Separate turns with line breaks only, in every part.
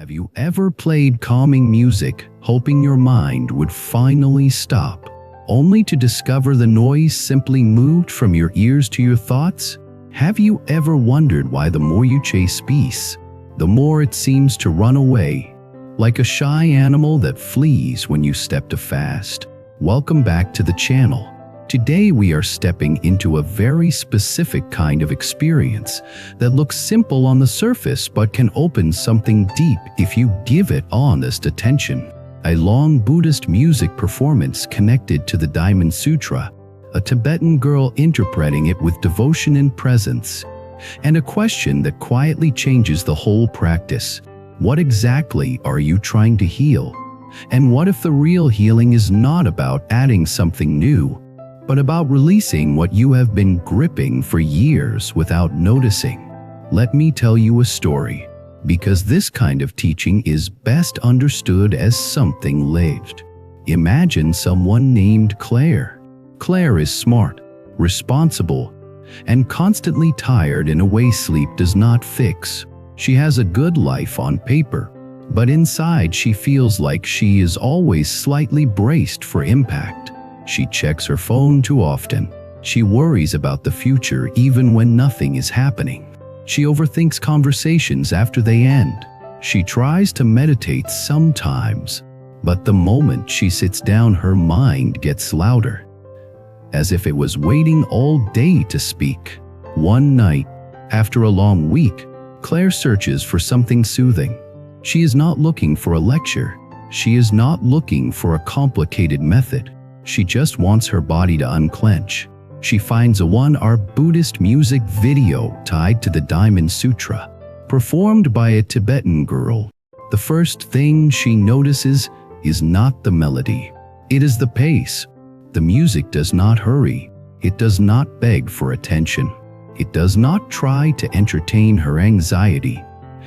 Have you ever played calming music, hoping your mind would finally stop, only to discover the noise simply moved from your ears to your thoughts? Have you ever wondered why the more you chase peace, the more it seems to run away, like a shy animal that flees when you step too fast? Welcome back to the channel. Today we are stepping into a very specific kind of experience that looks simple on the surface but can open something deep if you give it honest attention. A long Buddhist music performance connected to the Diamond Sutra, a Tibetan girl interpreting it with devotion and presence, and a question that quietly changes the whole practice. What exactly are you trying to heal? And what if the real healing is not about adding something new, but about releasing what you have been gripping for years without noticing? Let me tell you a story, because this kind of teaching is best understood as something lived. Imagine someone named Claire. Claire is smart, responsible, and constantly tired in a way sleep does not fix. She has a good life on paper, but inside she feels like she is always slightly braced for impact. She checks her phone too often. She worries about the future even when nothing is happening. She overthinks conversations after they end. She tries to meditate sometimes, but the moment she sits down, her mind gets louder, as if it was waiting all day to speak. One night, after a long week, Claire searches for something soothing. She is not looking for a lecture. She is not looking for a complicated method. She just wants her body to unclench. She finds a one-hour Buddhist music video tied to the Diamond Sutra, performed by a Tibetan girl. The first thing she notices is not the melody. It is the pace. The music does not hurry. It does not beg for attention. It does not try to entertain her anxiety.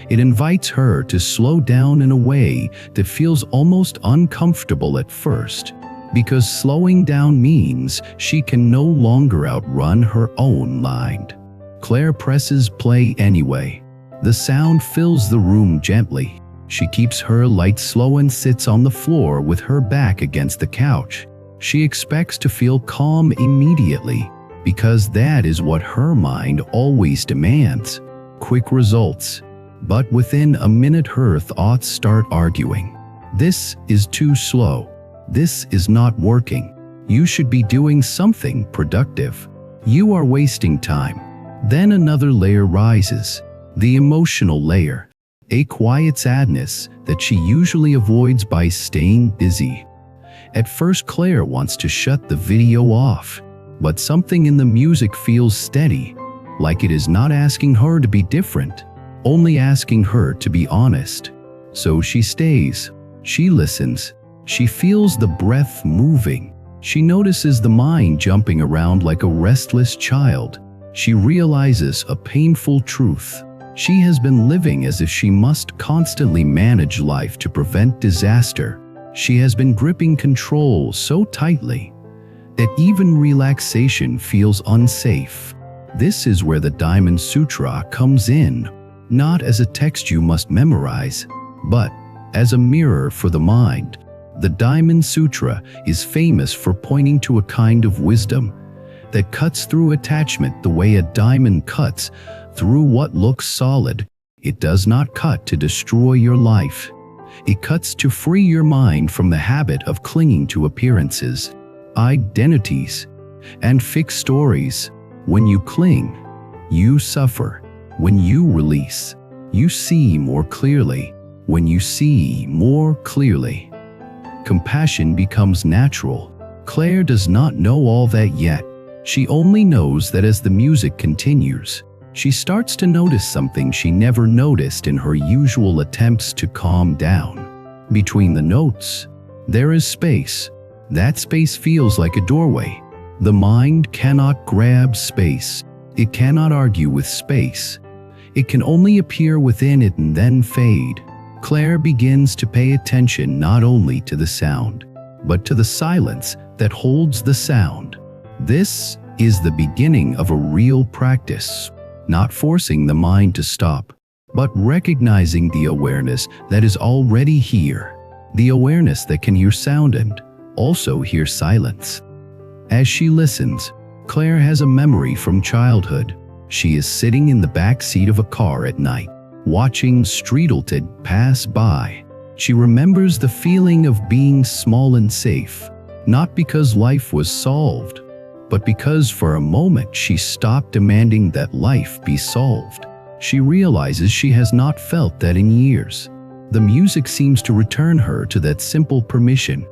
It invites her to slow down in a way that feels almost uncomfortable at first, because slowing down means she can no longer outrun her own mind. Claire presses play anyway. The sound fills the room gently. She keeps her light slow and sits on the floor with her back against the couch. She expects to feel calm immediately, because that is what her mind always demands. Quick results. But within a minute her thoughts start arguing. This is too slow. This is not working. You should be doing something productive. You are wasting time. Then another layer rises, the emotional layer, a quiet sadness that she usually avoids by staying busy. At first Claire wants to shut the video off, but something in the music feels steady, like it is not asking her to be different, only asking her to be honest. So she stays. She listens. She feels the breath moving. She notices the mind jumping around like a restless child. She realizes a painful truth. She has been living as if she must constantly manage life to prevent disaster. She has been gripping control so tightly that even relaxation feels unsafe. This is where the Diamond Sutra comes in, not as a text you must memorize, but as a mirror for the mind. The Diamond Sutra is famous for pointing to a kind of wisdom that cuts through attachment the way a diamond cuts through what looks solid. It does not cut to destroy your life. It cuts to free your mind from the habit of clinging to appearances, identities, and fixed stories. When you cling, you suffer. When you release, you see more clearly. When you see more clearly, compassion becomes natural. Claire does not know all that yet. She only knows that as the music continues, she starts to notice something she never noticed in her usual attempts to calm down. Between the notes, there is space. That space feels like a doorway. The mind cannot grab space. It cannot argue with space. It can only appear within it and then fade. Claire begins to pay attention not only to the sound, but to the silence that holds the sound. This is the beginning of a real practice, not forcing the mind to stop, but recognizing the awareness that is already here, the awareness that can hear sound and also hear silence. As she listens, Claire has a memory from childhood. She is sitting in the back seat of a car at night, watching streetlights pass by. She remembers the feeling of being small and safe, not because life was solved, but because for a moment she stopped demanding that life be solved. She realizes she has not felt that in years. The music seems to return her to that simple permission.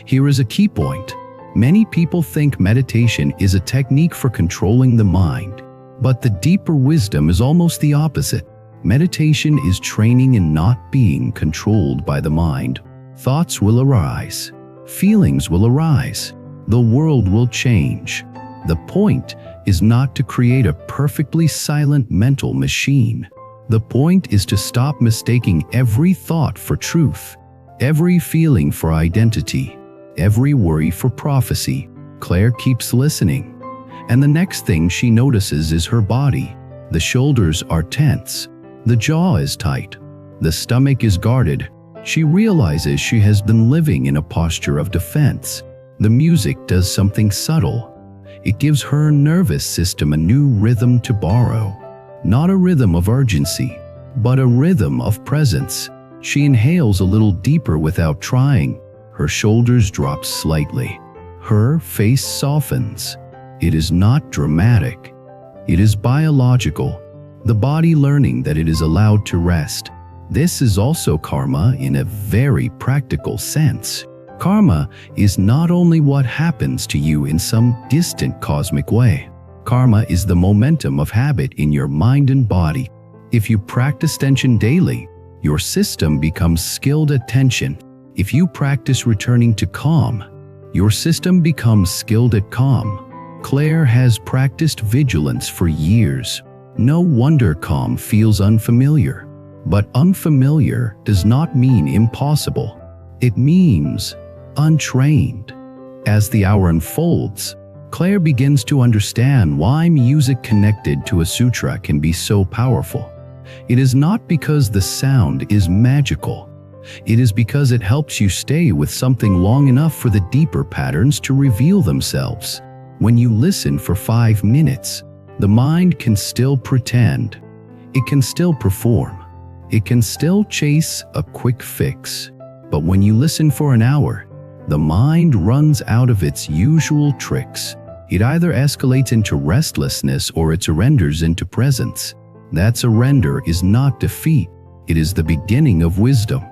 Here is a key point. Many people think meditation is a technique for controlling the mind, but the deeper wisdom is almost the opposite. Meditation is training in not being controlled by the mind. Thoughts will arise. Feelings will arise. The world will change. The point is not to create a perfectly silent mental machine. The point is to stop mistaking every thought for truth, every feeling for identity, every worry for prophecy. Claire keeps listening, and the next thing she notices is her body. The shoulders are tense. The jaw is tight. The stomach is guarded. She realizes she has been living in a posture of defense. The music does something subtle. It gives her nervous system a new rhythm to borrow. Not a rhythm of urgency, but a rhythm of presence. She inhales a little deeper without trying. Her shoulders drop slightly. Her face softens. It is not dramatic. It is biological. The body learning that it is allowed to rest. This is also karma in a very practical sense. Karma is not only what happens to you in some distant cosmic way. Karma is the momentum of habit in your mind and body. If you practice tension daily, your system becomes skilled at tension. If you practice returning to calm, your system becomes skilled at calm. Claire has practiced vigilance for years. No wonder calm feels unfamiliar. But unfamiliar does not mean impossible. It means untrained. As the hour unfolds, Claire begins to understand why music connected to a sutra can be so powerful. It is not because the sound is magical. It is because it helps you stay with something long enough for the deeper patterns to reveal themselves. When you listen for 5 minutes, the mind can still pretend. It can still perform. It can still chase a quick fix. But when you listen for an hour, the mind runs out of its usual tricks. It either escalates into restlessness or it surrenders into presence. That surrender is not defeat. It is the beginning of wisdom.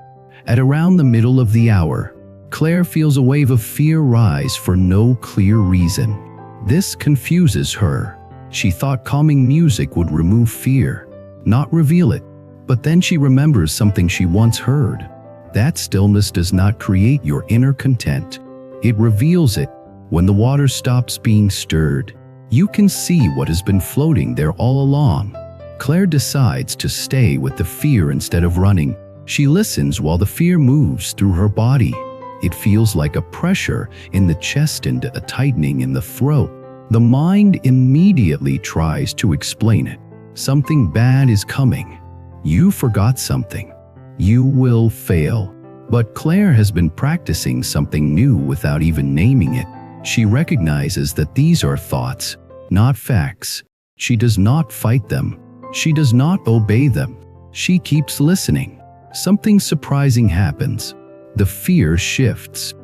At around the middle of the hour, Claire feels a wave of fear rise for no clear reason. This confuses her. She thought calming music would remove fear, not reveal it. But then she remembers something she once heard. That stillness does not create your inner content. It reveals it. When the water stops being stirred, you can see what has been floating there all along. Claire decides to stay with the fear instead of running. She listens while the fear moves through her body. It feels like a pressure in the chest and a tightening in the throat. The mind immediately tries to explain it. Something bad is coming. You forgot something. You will fail. But Claire has been practicing something new without even naming it. She recognizes that these are thoughts, not facts. She does not fight them. She does not obey them. She keeps listening. Something surprising happens. The fear shifts.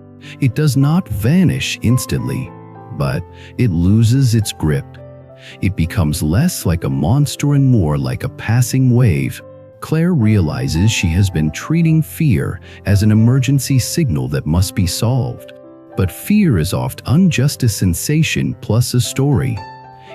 It does not vanish instantly, but it loses its grip. It becomes less like a monster and more like a passing wave. Claire realizes she has been treating fear as an emergency signal that must be solved. But fear is often just a sensation plus a story.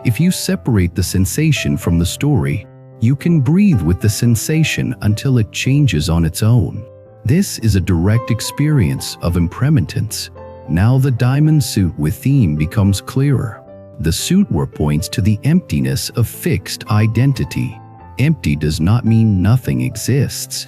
If you separate the sensation from the story, you can breathe with the sensation until it changes on its own. This is a direct experience of impermanence. Now the diamond suit with theme becomes clearer. The suit points to the emptiness of fixed identity. Empty does not mean nothing exists.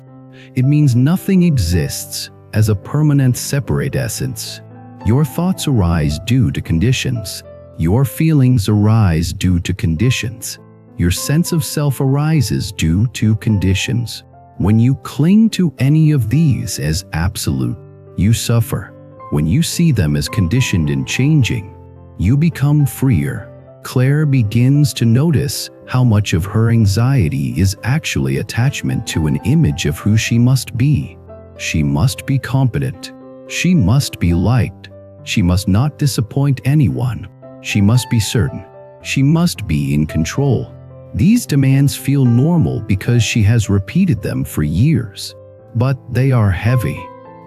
It means nothing exists as a permanent separate essence. Your thoughts arise due to conditions. Your feelings arise due to conditions. Your sense of self arises due to conditions. When you cling to any of these as absolute, you suffer. When you see them as conditioned and changing, you become freer. Claire begins to notice how much of her anxiety is actually attachment to an image of who she must be. She must be competent. She must be liked. She must not disappoint anyone. She must be certain. She must be in control. These demands feel normal because she has repeated them for years. But they are heavy.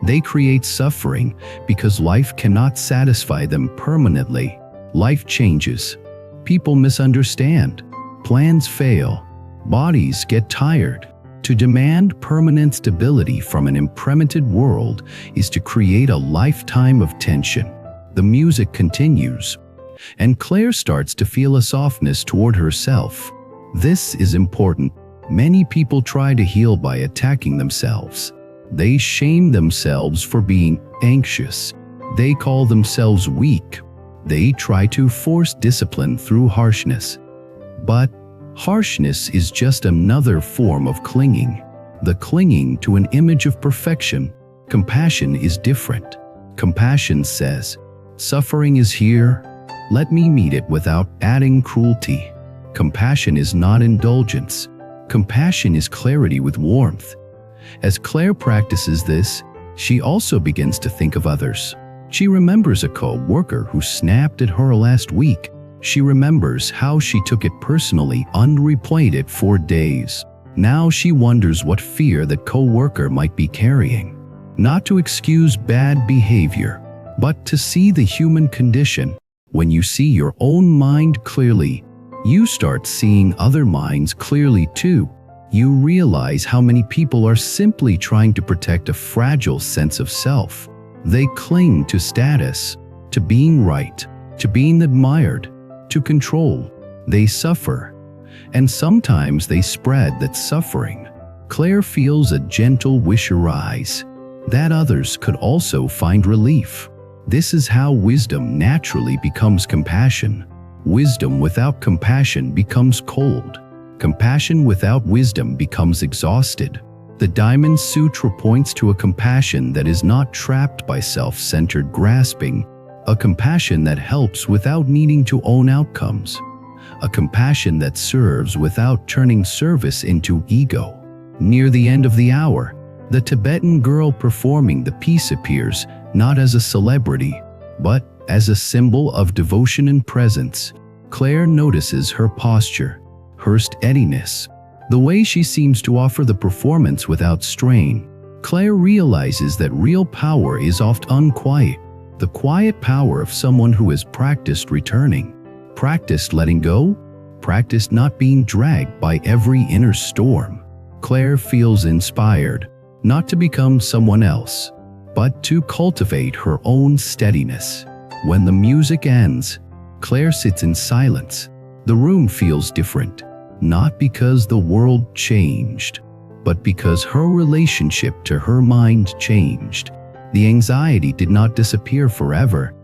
They create suffering because life cannot satisfy them permanently. Life changes. People misunderstand. Plans fail. Bodies get tired. To demand permanent stability from an implemented world is to create a lifetime of tension. The music continues, and Claire starts to feel a softness toward herself. This is important. Many people try to heal by attacking themselves. They shame themselves for being anxious. They call themselves weak. They try to force discipline through harshness. But harshness is just another form of clinging. The clinging to an image of perfection. Compassion is different. Compassion says, "Suffering is here. Let me meet it without adding cruelty." Compassion is not indulgence. Compassion is clarity with warmth. As Claire practices this, she also begins to think of others. She remembers a co-worker who snapped at her last week. She remembers how she took it personally and replayed it for days. Now she wonders what fear that co-worker might be carrying. Not to excuse bad behavior, but to see the human condition. When you see your own mind clearly, you start seeing other minds clearly too. You realize how many people are simply trying to protect a fragile sense of self. They cling to status, to being right, to being admired, to control. They suffer, and sometimes they spread that suffering. Claire feels a gentle wish arise, that others could also find relief. This is how wisdom naturally becomes compassion. Wisdom without compassion becomes cold. Compassion without wisdom becomes exhausted. The Diamond Sutra points to a compassion that is not trapped by self-centered grasping, a compassion that helps without needing to own outcomes, a compassion that serves without turning service into ego. Near the end of the hour, the Tibetan girl performing the piece appears not as a celebrity, but as a symbol of devotion and presence. Claire notices her posture, her steadiness, the way she seems to offer the performance without strain. Claire realizes that real power is often unquiet, the quiet power of someone who has practiced returning, practiced letting go, practiced not being dragged by every inner storm. Claire feels inspired, not to become someone else, but to cultivate her own steadiness. When the music ends, Claire sits in silence. The room feels different, not because the world changed, but because her relationship to her mind changed. The anxiety did not disappear forever,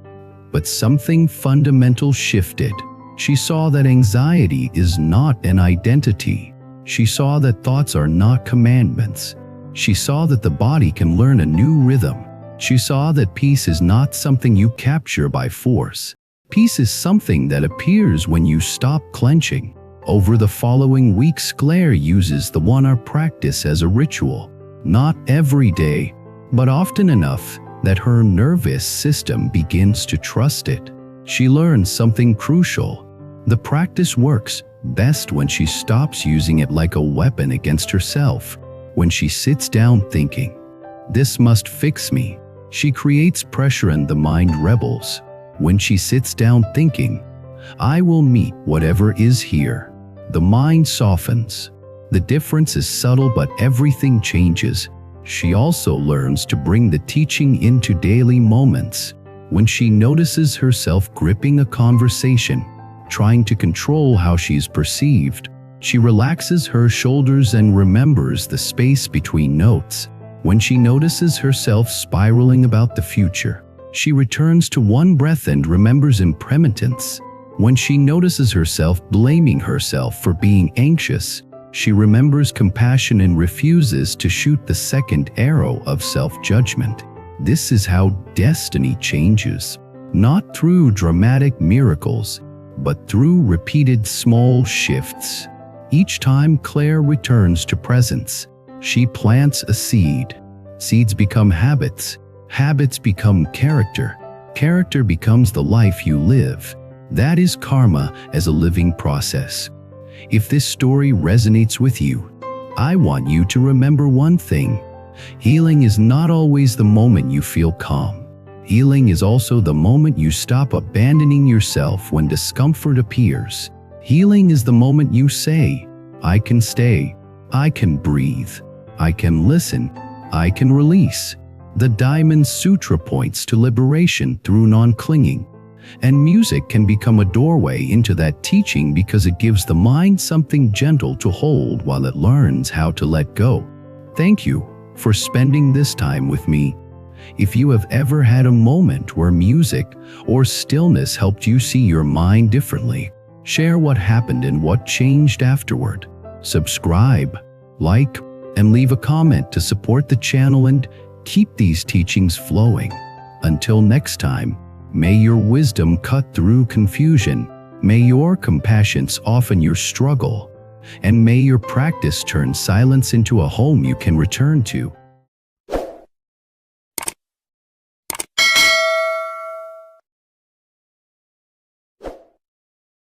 but something fundamental shifted. She saw that anxiety is not an identity. She saw that thoughts are not commandments. She saw that the body can learn a new rhythm. She saw that peace is not something you capture by force. Peace is something that appears when you stop clenching. Over the following weeks, Claire uses the one-hour practice as a ritual. Not every day, but often enough that her nervous system begins to trust it. She learns something crucial. The practice works best when she stops using it like a weapon against herself. When she sits down thinking, "This must fix me," she creates pressure and the mind rebels. When she sits down thinking, "I will meet whatever is here," the mind softens. The difference is subtle, but everything changes. She also learns to bring the teaching into daily moments. When she notices herself gripping a conversation, trying to control how she is perceived, she relaxes her shoulders and remembers the space between notes. When she notices herself spiraling about the future, she returns to one breath and remembers impermanence. When she notices herself blaming herself for being anxious, she remembers compassion and refuses to shoot the second arrow of self-judgment. This is how destiny changes, not through dramatic miracles, but through repeated small shifts. Each time Claire returns to presence, she plants a seed. Seeds become habits. Habits become character. Character becomes the life you live. That is karma as a living process. If this story resonates with you, I want you to remember one thing. Healing is not always the moment you feel calm. Healing is also the moment you stop abandoning yourself when discomfort appears. Healing is the moment you say, I can stay, I can breathe, I can listen, I can release. The Diamond Sutra points to liberation through non-clinging. And music can become a doorway into that teaching because it gives the mind something gentle to hold while it learns how to let go. Thank you for spending this time with me. If you have ever had a moment where music or stillness helped you see your mind differently, share what happened and what changed afterward. Subscribe, like, and leave a comment to support the channel and keep these teachings flowing. Until next time, may your wisdom cut through confusion, may your compassion soften your struggle, and may your practice turn silence into a home you can return to.